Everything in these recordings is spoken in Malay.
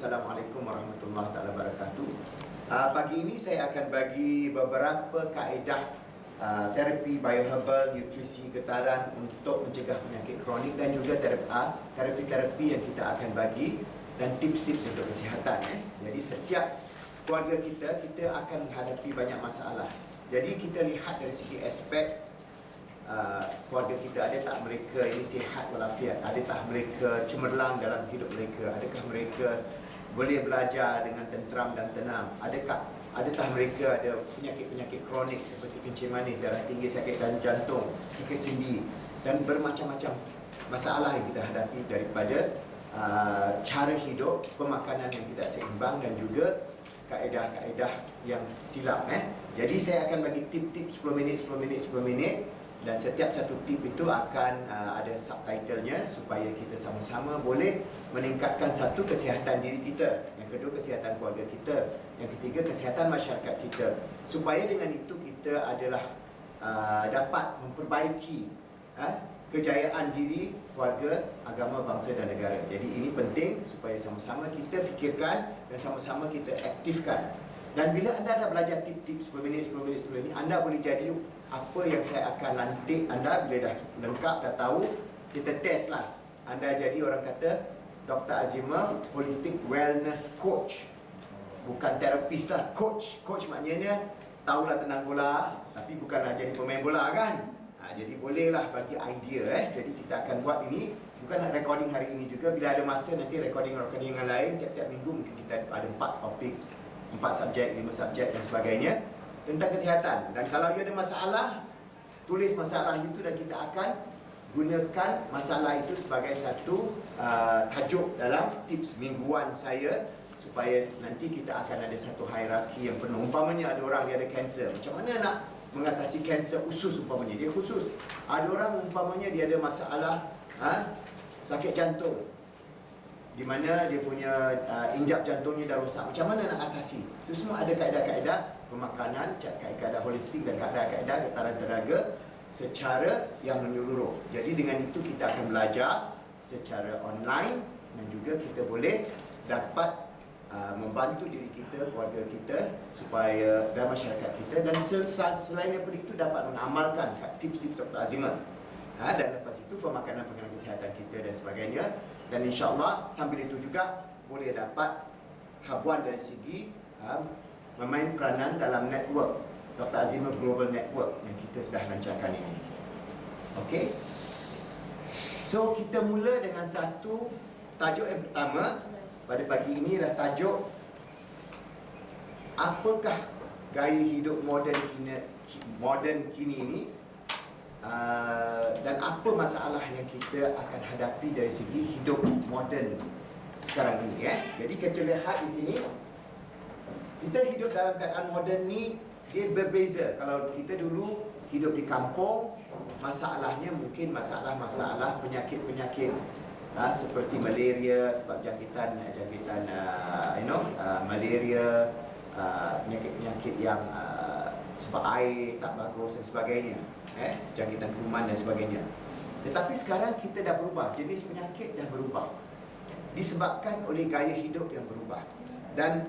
Assalamualaikum warahmatullahi wabarakatuh. Pagi ini saya akan bagi beberapa kaedah terapi bioherbal, nutrisi getaran untuk mencegah penyakit kronik dan juga terapi-terapi yang kita akan bagi dan tips-tips untuk kesihatan. Jadi setiap keluarga kita akan menghadapi banyak masalah. Jadi kita lihat dari segi aspek keluarga kita, ada tak mereka ini sihat walafiat, ada tak mereka cemerlang dalam hidup mereka, adakah mereka boleh belajar dengan tenteram dan tenang, adakah mereka ada penyakit-penyakit kronik seperti kencing manis, darah tinggi, sakit jantung, sakit sendi dan bermacam-macam masalah yang kita hadapi daripada cara hidup, pemakanan yang tidak seimbang dan juga kaedah-kaedah yang silap. Jadi saya akan bagi tip-tip 10 minit dan setiap satu tip itu akan ada subtitlenya supaya kita sama-sama boleh meningkatkan satu, kesihatan diri kita, yang kedua kesihatan keluarga kita, yang ketiga kesihatan masyarakat kita, supaya dengan itu kita adalah dapat memperbaiki kejayaan diri, keluarga, agama, bangsa dan negara. Jadi ini penting supaya sama-sama kita fikirkan dan sama-sama kita aktifkan. Dan bila anda dah belajar tip-tip 10 minit ni, anda boleh jadi apa yang saya akan lantik anda bila dah lengkap, dah tahu, kita test lah. Anda jadi orang kata Dr. Azimov Holistic Wellness Coach. Bukan terapis lah, coach. Coach maknanya tahulah tenang bola, tapi bukanlah jadi pemain bola kan. Jadi bolehlah bagi idea. Jadi kita akan buat ini, bukan recording hari ini juga. Bila ada masa nanti recording yang lain, tiap-tiap minggu mungkin kita ada 4 topik, 4 subjek, 5 subjek dan sebagainya tentang kesihatan. Dan kalau ada masalah, tulis masalah itu dan kita akan gunakan masalah itu sebagai satu tajuk dalam tips mingguan saya, supaya nanti kita akan ada satu hierarki yang penuh. Umpamanya ada orang dia ada kanser, macam mana nak mengatasi kanser usus, umpamanya dia khusus. Ada orang umpamanya dia ada masalah sakit jantung, di mana dia punya injap jantungnya dah rosak, macam mana nak atasi. Itu semua ada kaedah-kaedah pemakanan, kaedah holistik dan kaedah-kaedah getaran tenaga secara yang menyeluruh. Jadi dengan itu kita akan belajar secara online dan juga kita boleh dapat membantu diri kita, keluarga kita supaya dan masyarakat kita, dan selain daripada itu dapat mengamalkan tips-tips Dr. Azimov. Dan lepas itu pemakanan kesihatan kita dan sebagainya. Dan insya-Allah sambil itu juga boleh dapat habuan dari segi memain peranan dalam network Dr. Azimov Global Network yang kita sudah lancarkan ini. Okey. So kita mula dengan satu tajuk yang pertama pada pagi ini, adalah tajuk apakah gaya hidup moden kini ini, dan apa masalah yang kita akan hadapi dari segi hidup moden sekarang ini. Jadi kita lihat di sini, kita hidup dalam keadaan moden ni dia berbeza. Kalau kita dulu hidup di kampung, masalahnya mungkin masalah-masalah penyakit-penyakit seperti malaria sebab jangkitan malaria, penyakit-penyakit yang sebab air tak bagus dan sebagainya, jangkitan kuman dan sebagainya. Tetapi sekarang kita dah berubah, jenis penyakit dah berubah disebabkan oleh gaya hidup yang berubah. Dan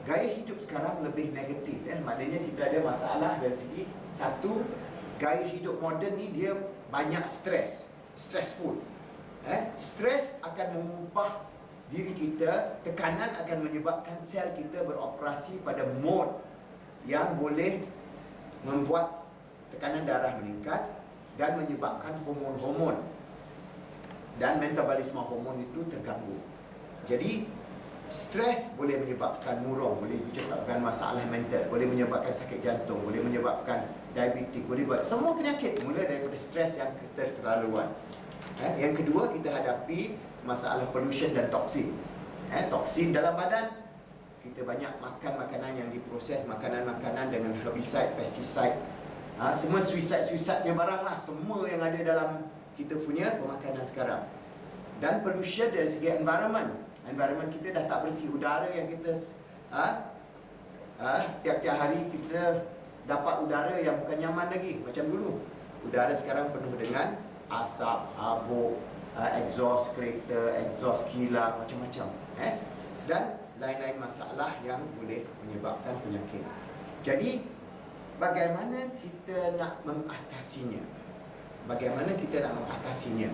gaya hidup sekarang lebih negatif, maknanya kita ada masalah dari segi satu, gaya hidup moden ni dia banyak stressful. Stres akan mengubah diri kita, tekanan akan menyebabkan sel kita beroperasi pada mode yang boleh membuat tekanan darah meningkat dan menyebabkan hormon-hormon dan metabolisme hormon itu terganggu. Jadi stres boleh menyebabkan murung, boleh menyebabkan masalah mental, boleh menyebabkan sakit jantung, boleh menyebabkan diabetes, boleh buat semua penyakit mula daripada stres yang keterlaluan. Yang kedua, kita hadapi masalah pollution dan toksin. Toksin dalam badan, kita banyak makan makanan yang diproses, makanan-makanan dengan herbicide, pesticide, semua suicide-nya barang lah, semua yang ada dalam kita punya pemakanan sekarang. Dan pollution dari segi environment kita dah tak bersih. Udara yang kita setiap hari kita dapat udara yang bukan nyaman lagi macam dulu. Udara sekarang penuh dengan asap, habuk, exhaust kereta, exhaust kilang, macam-macam. Dan lain-lain masalah yang boleh menyebabkan penyakit. Jadi, bagaimana kita nak mengatasinya? Bagaimana kita nak mengatasinya?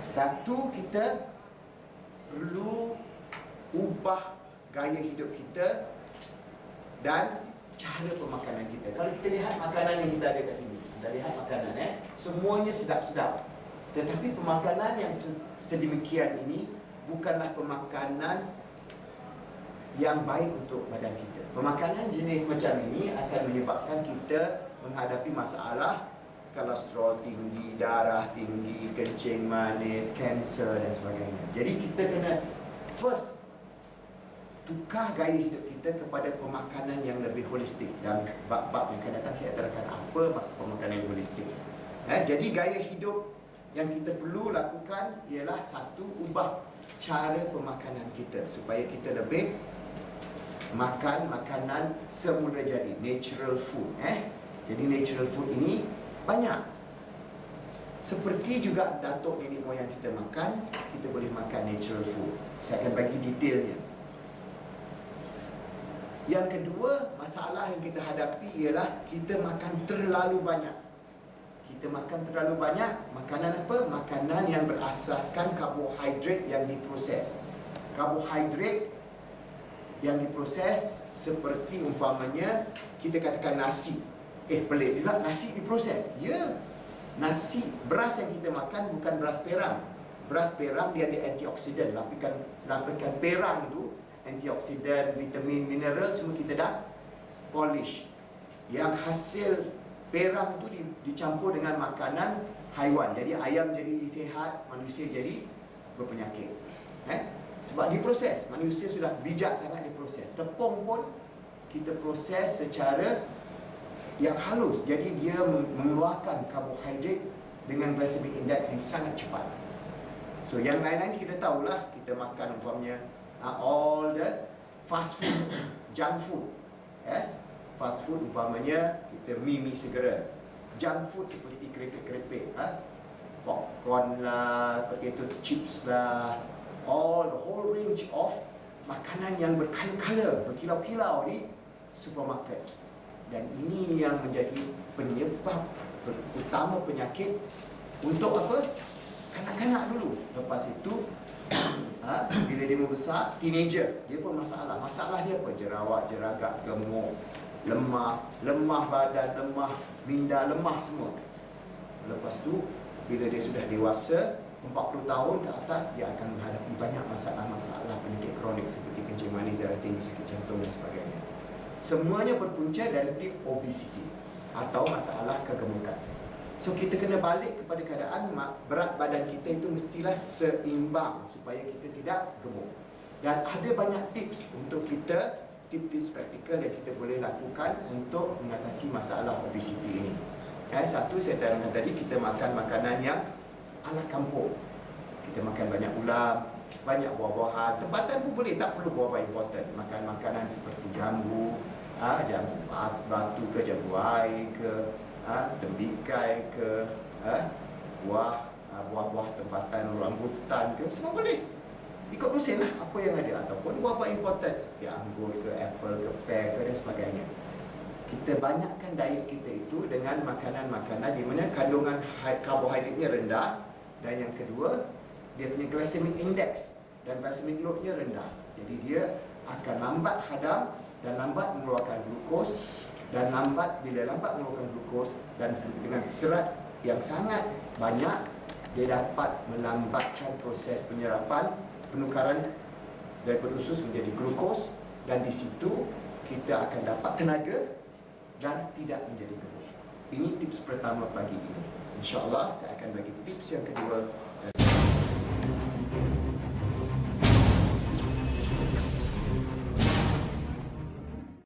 Satu, kita perlu ubah gaya hidup kita dan cara pemakanan kita. Kalau kita lihat makanan yang kita ada kat sini, anda lihat makanan, semuanya sedap-sedap. Tetapi pemakanan yang sedemikian ini bukanlah pemakanan yang baik untuk badan kita. Pemakanan jenis macam ini akan menyebabkan kita menghadapi masalah kolesterol tinggi, darah tinggi, kencing manis, kanser dan sebagainya. Jadi kita kena first tukar gaya hidup kita kepada pemakanan yang lebih holistik. Dan bab-bab yang akan datang saya terangkan apa pemakanan yang holistik. Jadi gaya hidup yang kita perlu lakukan ialah satu, ubah cara pemakanan kita supaya kita lebih makan makanan semula jadi, natural food. Jadi natural food ini banyak. Seperti juga datuk nenek moyang kita makan, kita boleh makan natural food. Saya akan bagi detailnya. Yang kedua, masalah yang kita hadapi ialah kita makan terlalu banyak. Kita makan terlalu banyak makanan apa? Makanan yang berasaskan karbohidrat yang diproses. Karbohidrat yang diproses seperti umpamanya kita katakan nasi. Pelik juga, nasi diproses. Ya, nasi, beras yang kita makan bukan beras perang. Beras perang dia ada antioksidan. Lapikan perang tu, antioksidan, vitamin, mineral semua kita dah polish. Yang hasil perang tu dicampur dengan makanan haiwan. Jadi ayam jadi sihat, manusia jadi berpenyakit. Sebab diproses. Manusia sudah bijak sangat diproses. Tepung pun kita proses secara yang halus. Jadi dia mengeluarkan karbohidrat dengan glycemic index yang sangat cepat. So yang lain-lain kita tahulah, kita makan umpamanya all the fast food, junk food. Fast food umpamanya kita mie segera. Junk food seperti keripik-keripik, popcorn lah, potato chips lah, all the whole range of makanan yang berkala-kala, berkilau-kilau di supermarket. Dan ini yang menjadi penyebab utama penyakit untuk apa? Kanak-kanak dulu. Lepas itu bila dia membesar, teenager, dia pun masalah. Masalah dia apa? Jerawat, jeragak, gemuk, lemah badan, lemah minda, lemah semua. Lepas tu bila dia sudah dewasa, 40 tahun ke atas, dia akan menghadapi banyak masalah-masalah penyakit kronik seperti kencing manis, darah tinggi, sakit jantung dan sebagainya. Semuanya berpunca dari obesity atau masalah kegemukan. So kita kena balik kepada keadaan berat badan kita itu mestilah seimbang supaya kita tidak gemuk. Dan ada banyak tips untuk kita, tips praktikal yang kita boleh lakukan untuk mengatasi masalah obesity ini. Satu, saya terangkan tadi, kita makan makanan yang ala kampung. Kita makan banyak ulam, banyak buah-buahan. Tempatan pun boleh, tak perlu buah-buah important. Makan makanan seperti jambu, jambu batu ke, jambu air ke, tembikai ke, buah-buah tempatan rambutan ke, semua boleh. Ikut musim lah apa yang ada. Ataupun buah-buah important seperti anggur ke, apple ke, pear ke dan sebagainya. Kita banyakkan diet kita itu dengan makanan-makanan di mana kandungan karbohidratnya rendah. Dan yang kedua, dia punya glycemic index dan glycemic loadnya rendah. Jadi dia akan lambat hadam dan lambat mengeluarkan glukos. Dan bila lambat mengeluarkan glukos dan dengan serat yang sangat banyak, dia dapat melambatkan proses penyerapan, penukaran daripada usus menjadi glukos. Dan di situ kita akan dapat tenaga dan tidak menjadi gemuk. Ini tips pertama pagi ini. InsyaAllah saya akan bagi tips yang kedua.